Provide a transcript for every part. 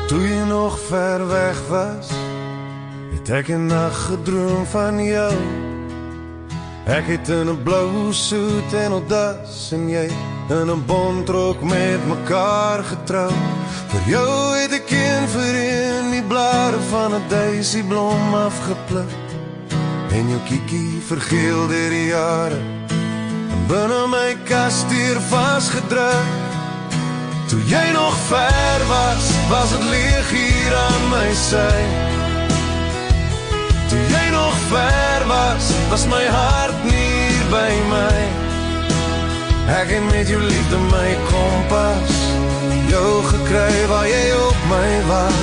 Toe jy nog ver weg was, het ek 'n nag gedroom van jou. Ek het in 'n blou soet en odas en jy in 'n bontrok met mekaar getrou. Vir jou het ek een vir een die blare van 'n daisieblom afgepluk. En jou kiekie vergeel deur die jare en binne my kas hier vasgedruk. Toe jy nog ver was, was het leeg hier aan my sy. Toe jy nog ver was my hart nie hier by my. Ek het met jou liefde my kompas, jou gekry waar jy op my wag.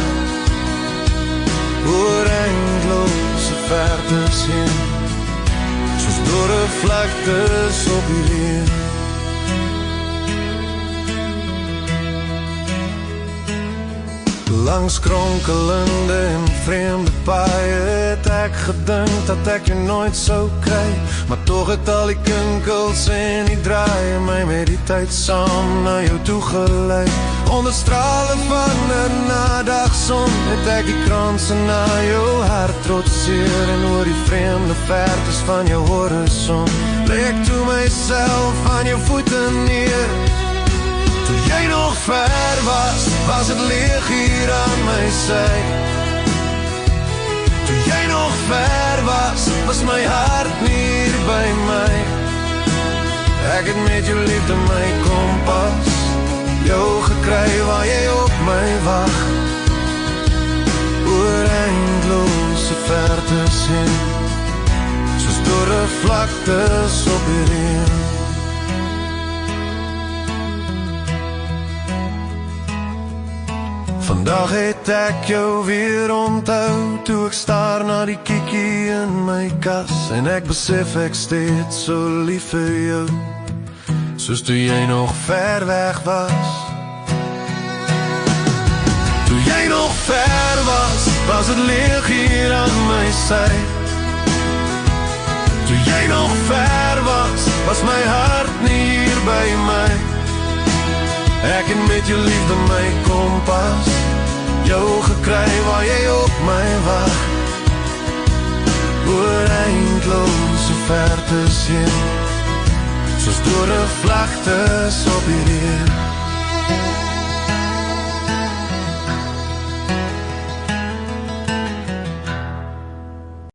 Oor eindelose vertes heen, soos dorre vlaktes op die reën. Langs kronkelende en vreemde paaie het ek gedink dat ek jou nooit sou kry, maar toch het al die kinkels en die draaie my met die tyd saam na jou toe geleid. Onder strale van 'n nadagson het ek die kranse na jou hart trotseer, en oor die vreemde vertes van jou horizon lê ek toe myself aan jou voete neer. Toe jy nog ver was het leeg hier aan my sy. Toe jy nog ver was my hart nie hier by my. Ek het met jou liefde my kompas, jou gekry waar jy op my wag. Oor eindelose vertes heen, soos dorre vlaktes op die reën. Vandag het ek jou weer onthou, toe ek staar na die kiekie in my kas, en ek besef ek steeds so lief vir jou, soos toe jy nog ver weg was. Toe jy nog ver was het leeg hier aan my sy. Toe jy nog ver was my hart nie hier by my. Ek het met jou liefde my kompas, jou gekry waar jy op my wag. Oor eindelose vertes heen, soos dorre vlaktes op die reën.